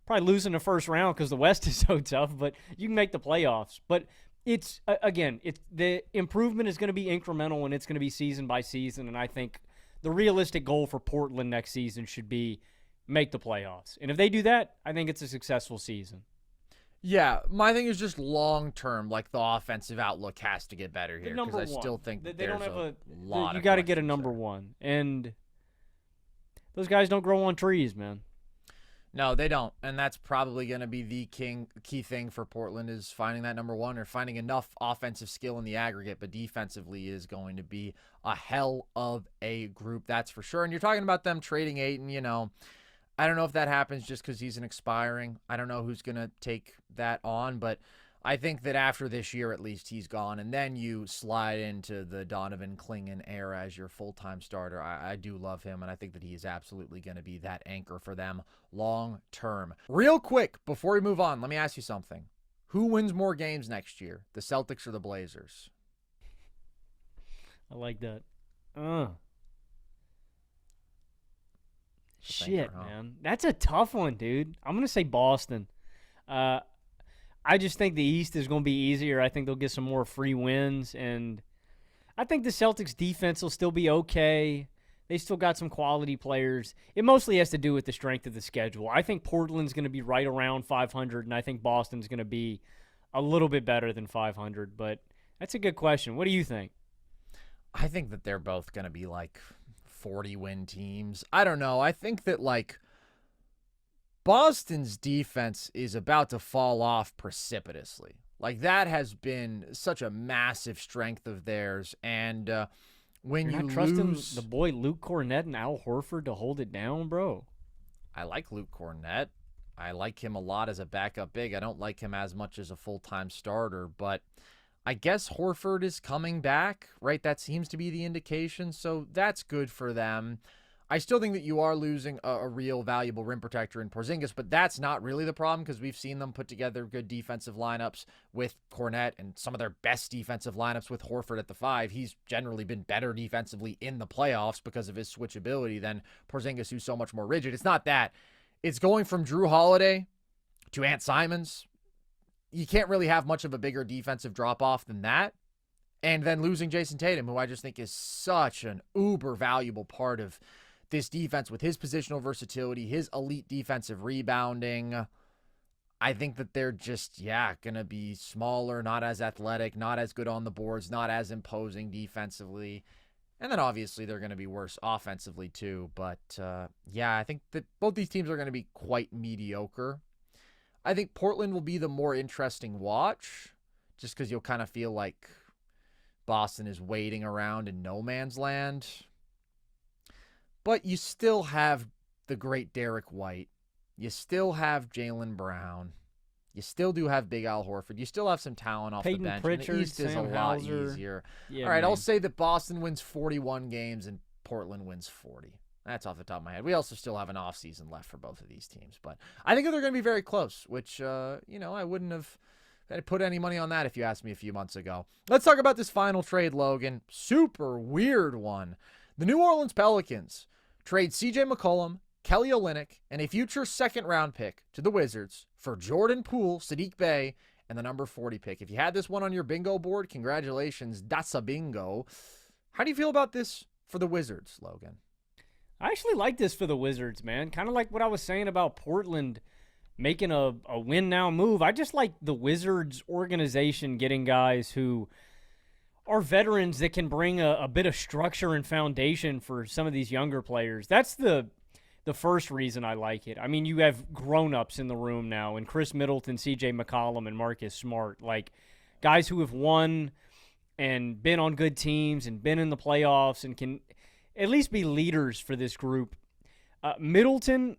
probably losing the first round because the West is so tough, but you can make the playoffs. But it's, again, the improvement is going to be incremental and it's going to be season by season, and I think the realistic goal for Portland next season should be make the playoffs. And if they do that, I think it's a successful season. Yeah, my thing is just long-term, like the offensive outlook has to get better here because I still think they don't have a lot you got to get a number one. And those guys don't grow on trees, man. No, they don't. And that's probably going to be the key thing for Portland is finding that number one or finding enough offensive skill in the aggregate, but defensively is going to be a hell of a group, that's for sure. And you're talking about them trading Ayton, I don't know if that happens just because he's an expiring. I don't know who's going to take that on, but I think that after this year, at least, he's gone. And then you slide into the Donovan Clingan era as your full-time starter. I do love him, and I think that he is absolutely going to be that anchor for them long term. Real quick, before we move on, let me ask you something. Who wins more games next year, the Celtics or the Blazers? I like that. Shit, thinker, huh? man. That's a tough one, dude. I'm going to say Boston. I just think the East is going to be easier. I think they'll get some more free wins, and I think the Celtics defense will still be okay. They still got some quality players. It mostly has to do with the strength of the schedule. I think Portland's going to be right around 500, and I think Boston's going to be a little bit better than 500, but that's a good question. What do you think? I think that they're both going to be like 40-win teams. I don't know. I think that like Boston's defense is about to fall off precipitously. Like that has been such a massive strength of theirs, and when You're you not trusting lose, the boy Luke Cornett and Al Horford to hold it down, bro. I like Luke Cornett. I like him a lot as a backup big. I don't like him as much as a full-time starter, but I guess Horford is coming back, right? That seems to be the indication, so that's good for them. I still think that you are losing a real valuable rim protector in Porzingis, but that's not really the problem because we've seen them put together good defensive lineups with Cornett and some of their best defensive lineups with Horford at the 5. He's generally been better defensively in the playoffs because of his switchability than Porzingis, who's so much more rigid. It's not that. It's going from Jrue Holiday to Ant Simons. You can't really have much of a bigger defensive drop-off than that. And then losing Jason Tatum, who I just think is such an uber valuable part of this defense with his positional versatility, his elite defensive rebounding. I think that they're just, going to be smaller, not as athletic, not as good on the boards, not as imposing defensively. And then obviously they're going to be worse offensively too. But I think that both these teams are going to be quite mediocre. I think Portland will be the more interesting watch just because you'll kind of feel like Boston is waiting around in no man's land. But you still have the great Derek White. You still have Jaylen Brown. You still do have Big Al Horford. You still have some talent off Peyton the bench. Pritchard, And the East is a Sam lot Hauser. easier. Yeah, All right, man. I'll say that Boston wins 41 games and Portland wins 40. That's off the top of my head. We also still have an offseason left for both of these teams. But I think they're going to be very close, which, I wouldn't have put any money on that if you asked me a few months ago. Let's talk about this final trade, Logan. Super weird one. The New Orleans Pelicans trade CJ McCollum, Kelly Olynyk, and a future second-round pick to the Wizards for Jordan Poole, Sadiq Bey, and the number 40 pick. If you had this one on your bingo board, congratulations. That's a bingo. How do you feel about this for the Wizards, Logan? I actually like this for the Wizards, man. Kind of like what I was saying about Portland making a win-now move. I just like the Wizards organization getting guys who are veterans that can bring a bit of structure and foundation for some of these younger players. That's the first reason I like it. I mean, you have grown-ups in the room now, and Chris Middleton, CJ McCollum, and Marcus Smart, like guys who have won and been on good teams and been in the playoffs and can at least be leaders for this group. Middleton,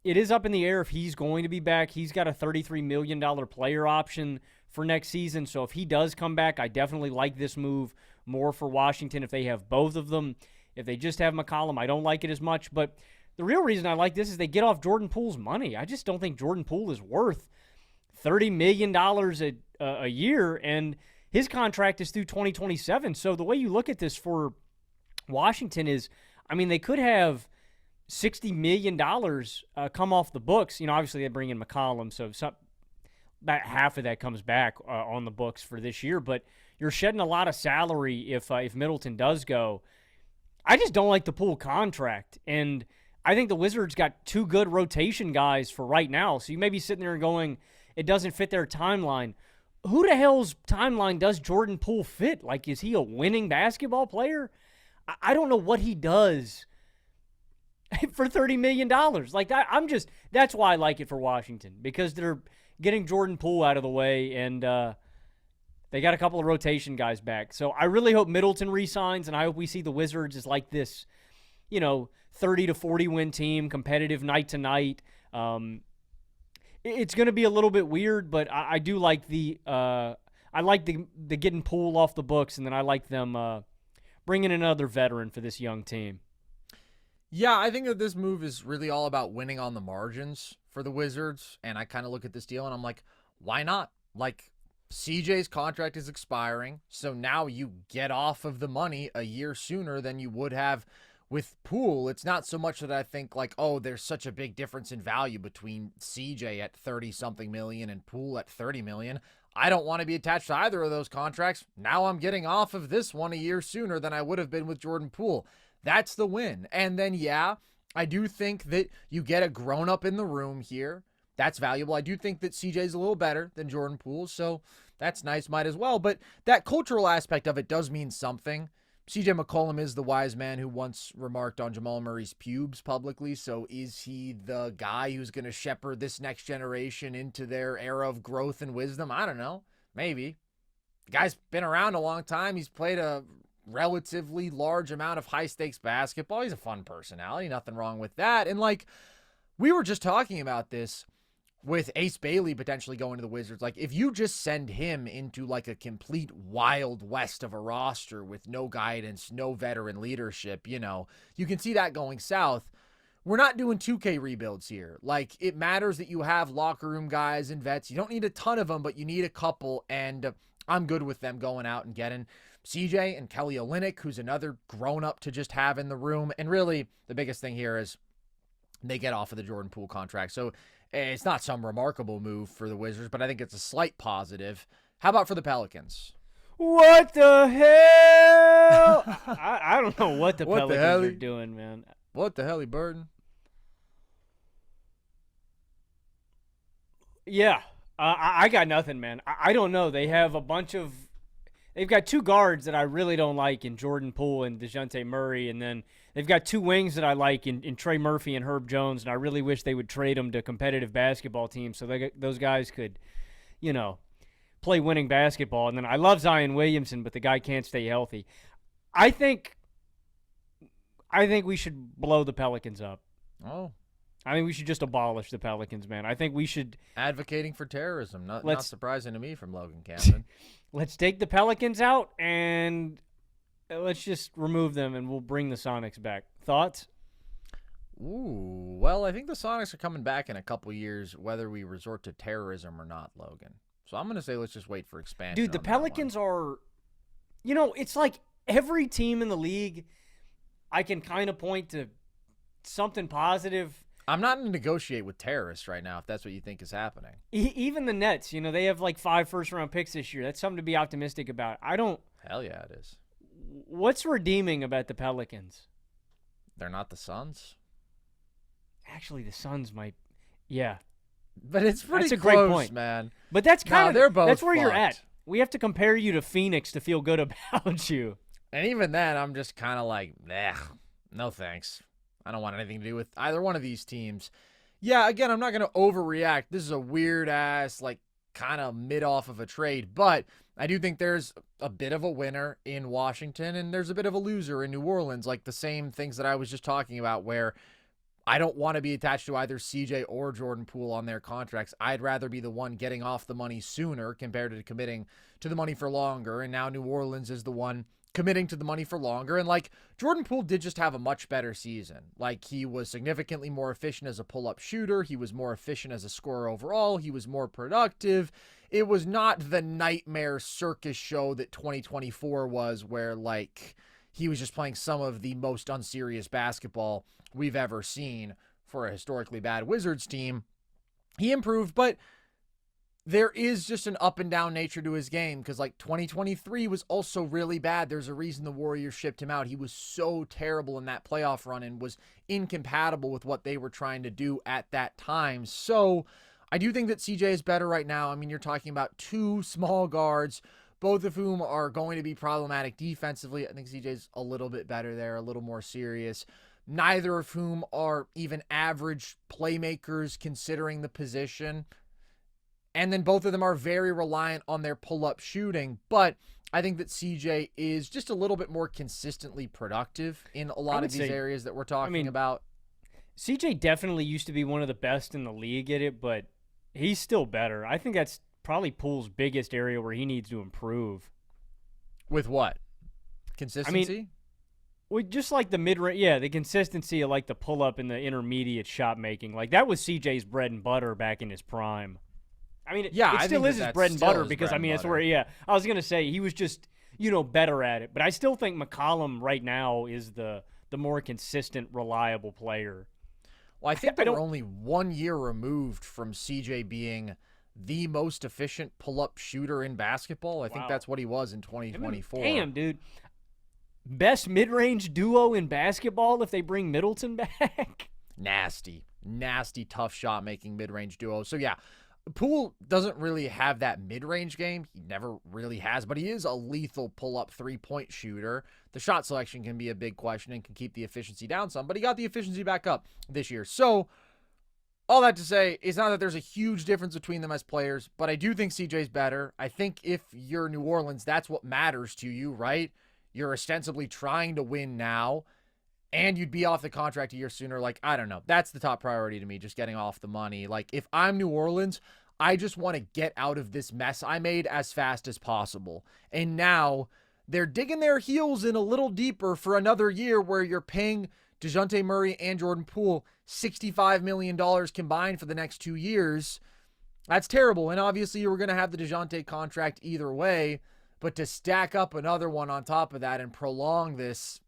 it is up in the air if he's going to be back. He's got a $33 million player option for next season, so if he does come back, I definitely like this move more for Washington if they have both of them. If they just have McCollum, I don't like it as much, but the real reason I like this is they get off Jordan Poole's money. I just don't think Jordan Poole is worth $30 million a year, and his contract is through 2027. So the way you look at this for Washington is, I mean, they could have $60 million come off the books. You know, obviously they bring in McCollum, so about half of that comes back on the books for this year. But you're shedding a lot of salary if Middleton does go. I just don't like the Poole contract, and I think the Wizards got two good rotation guys for right now. So you may be sitting there and going, it doesn't fit their timeline. Who the hell's timeline does Jordan Poole fit? Like, is he a winning basketball player? I don't know what he does for $30 million. Like, that's why I like it for Washington, because they're getting Jordan Poole out of the way, and they got a couple of rotation guys back. So I really hope Middleton re-signs, and I hope we see the Wizards as like this 30 to 40 win team, competitive night to night. It's going to be a little bit weird, but I do like the getting Poole off the books, and then I like them bringing another veteran for this young team. Yeah, I think that this move is really all about winning on the margins for the Wizards, and I kind of look at this deal and I'm like, why not? Like, CJ's contract is expiring, so now you get off of the money a year sooner than you would have with Poole. It's not so much that I think like, oh, there's such a big difference in value between CJ at 30-something million and Poole at 30 million. I don't want to be attached to either of those contracts. Now I'm getting off of this one a year sooner than I would have been with Jordan Poole. That's the win. And then, yeah, I do think that you get a grown-up in the room here. That's valuable. I do think that CJ's a little better than Jordan Poole, so that's nice, might as well. But that cultural aspect of it does mean something. CJ McCollum is the wise man who once remarked on Jamal Murray's pubes publicly, so is he the guy who's going to shepherd this next generation into their era of growth and wisdom? I don't know. Maybe. The guy's been around a long time. He's played a relatively large amount of high-stakes basketball. He's a fun personality. Nothing wrong with that. And, like, we were just talking about this with Ace Bailey potentially going to the Wizards. Like, if you just send him into, like, a complete wild west of a roster with no guidance, no veteran leadership, you can see that going south. We're not doing 2K rebuilds here. Like, it matters that you have locker room guys and vets. You don't need a ton of them, but you need a couple, and I'm good with them going out and getting CJ and Kelly Olynyk, who's another grown-up to just have in the room. And really, the biggest thing here is they get off of the Jordan Poole contract. So it's not some remarkable move for the Wizards, but I think it's a slight positive. How about for the Pelicans? What the hell? I don't know what the Pelicans are doing, man. What the hell, Burden? Yeah, I got nothing, man. I don't know. They have they've got two guards that I really don't like in Jordan Poole and DeJounte Murray, and then they've got two wings that I like in Trey Murphy and Herb Jones, and I really wish they would trade them to competitive basketball teams so those guys could, play winning basketball. And then I love Zion Williamson, but the guy can't stay healthy. I think we should blow the Pelicans up. Oh. I think we should just abolish the Pelicans, man. I think we should. Advocating for terrorism. Not surprising to me from Logan Camden. Let's take the Pelicans out and let's just remove them, and we'll bring the Sonics back. Thoughts? Ooh, well, I think the Sonics are coming back in a couple years, whether we resort to terrorism or not, Logan. So I'm going to say let's just wait for expansion. Dude, the Pelicans are, it's like every team in the league, I can kind of point to something positive. I'm not going to negotiate with terrorists right now if that's what you think is happening. Even the Nets, they have like 5 first-round picks this year. That's something to be optimistic about. Hell yeah, it is. What's redeeming about the Pelicans? They're not the Suns. Actually, the Suns might. Yeah. But it's pretty that's a close, great point, man. But that's kind of they're both that's where fucked. You're at. We have to compare you to Phoenix to feel good about you. And even then, I'm just kind of like, no thanks. I don't want anything to do with either one of these teams. Yeah, again, I'm not going to overreact. This is a weird-ass, like, kind of mid-off of a trade. But I do think there's a bit of a winner in Washington, and there's a bit of a loser in New Orleans. Like the same things that I was just talking about, where I don't want to be attached to either CJ or Jordan Poole on their contracts. I'd rather be the one getting off the money sooner compared to committing to the money for longer. And now New Orleans is the one committing to the money for longer. And like Jordan Poole did just have a much better season. Like he was significantly more efficient as a pull-up shooter. He was more efficient as a scorer overall. He was more productive. It was not the nightmare circus show that 2024 was, where like he was just playing some of the most unserious basketball we've ever seen for a historically bad Wizards team. He improved, but there is just an up and down nature to his game, because like 2023 was also really bad. There's a reason the Warriors shipped him out. He was so terrible in that playoff run and was incompatible with what they were trying to do at that time. So I do think that CJ is better right now. I mean, you're talking about two small guards, both of whom are going to be problematic defensively. I think CJ's a little bit better there, a little more serious. Neither of whom are even average playmakers considering the position. And then both of them are very reliant on their pull-up shooting. But I think that CJ is just a little bit more consistently productive in a lot of these areas that we're talking about. CJ definitely used to be one of the best in the league at it, but he's still better. I think that's probably Poole's biggest area where he needs to improve. With what? Consistency? Just like the mid-range, the consistency of like the pull-up and the intermediate shot making. Like that was CJ's bread and butter back in his prime. I mean, it still is his bread and butter because, that's where, I was going to say he was just, better at it. But I still think McCollum right now is the more consistent, reliable player. Well, I think we're only 1 year removed from CJ being the most efficient pull-up shooter in basketball. I think that's what he was in 2024. Damn, dude. Best mid-range duo in basketball if they bring Middleton back? Nasty, tough shot-making mid-range duo. So, Poole doesn't really have that mid-range game. He never really has, but he is a lethal pull-up three-point shooter. The shot selection can be a big question and can keep the efficiency down some, but he got the efficiency back up this year. So, all that to say, it's not that there's a huge difference between them as players, but I do think CJ's better. I think if you're New Orleans, that's what matters to you, right? You're ostensibly trying to win now, and you'd be off the contract a year sooner. Like, I don't know. That's the top priority to me, just getting off the money. Like, if I'm New Orleans, I just want to get out of this mess I made as fast as possible. And now they're digging their heels in a little deeper for another year where you're paying DeJounte Murray and Jordan Poole $65 million combined for the next 2 years. That's terrible. And obviously you were going to have the DeJounte contract either way. But to stack up another one on top of that and prolong this,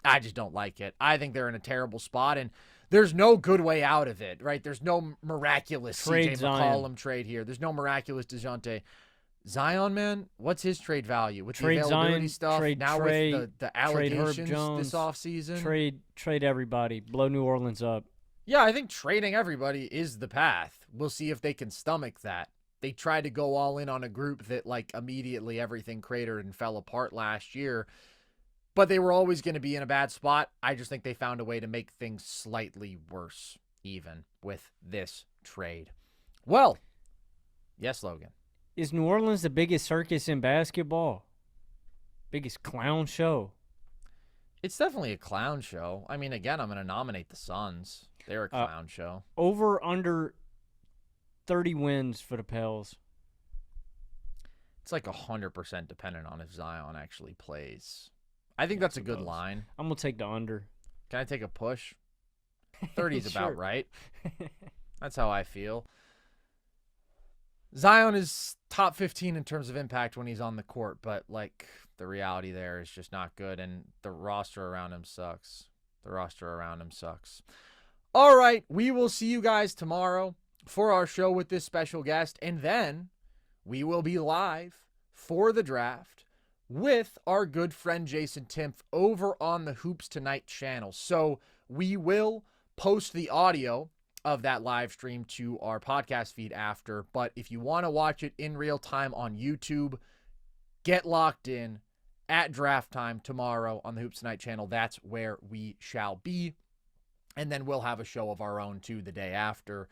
I just don't like it. I think they're in a terrible spot, and there's no good way out of it, right? There's no miraculous CJ McCollum trade here. There's no miraculous DeJounte. Zion, man, what's his trade value? With the availability stuff, with the allegations this offseason? Trade everybody. Blow New Orleans up. Yeah, I think trading everybody is the path. We'll see if they can stomach that. They tried to go all in on a group that, like, immediately everything cratered and fell apart last year. But they were always going to be in a bad spot. I just think they found a way to make things slightly worse, even with this trade. Well, yes, Logan. Is New Orleans the biggest circus in basketball? Biggest clown show? It's definitely a clown show. I mean, again, I'm going to nominate the Suns. They're a clown show. Over, under 30 wins for the Pels. It's like 100% dependent on if Zion actually plays. I think that's a good line. I'm going to take the under. Can I take a push? 30 is about right. That's how I feel. Zion is top 15 in terms of impact when he's on the court, but like the reality there is just not good, and the roster around him sucks. All right, we will see you guys tomorrow for our show with this special guest, and then we will be live for the draft with our good friend Jason Timpf over on the Hoops Tonight channel. So we will post the audio of that live stream to our podcast feed after, but if you want to watch it in real time on YouTube, get locked in at draft time tomorrow on the Hoops Tonight channel. That's where we shall be. And then we'll have a show of our own too the day after,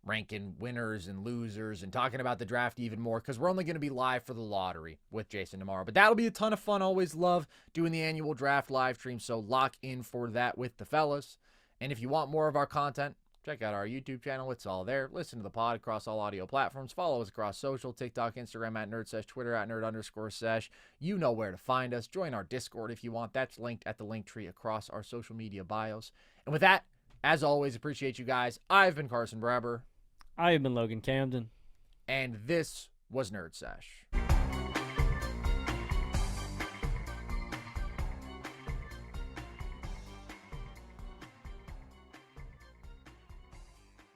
ranking winners and losers and talking about the draft even more, because we're only going to be live for the lottery with Jason tomorrow. But that'll be a ton of fun. Always love doing the annual draft live stream, so lock in for that with the fellas. And if you want more of our content, check out our YouTube channel. It's all there. Listen to the pod across all audio platforms. Follow us across social, TikTok, Instagram at NerdSesh, Twitter at Nerd_Sesh. You know where to find us. Join our Discord if you want. That's linked at the link tree across our social media bios. And with that, as always, appreciate you guys. I've been Carson Brabber. I have been Logan Camden. And this was Nerd Sesh.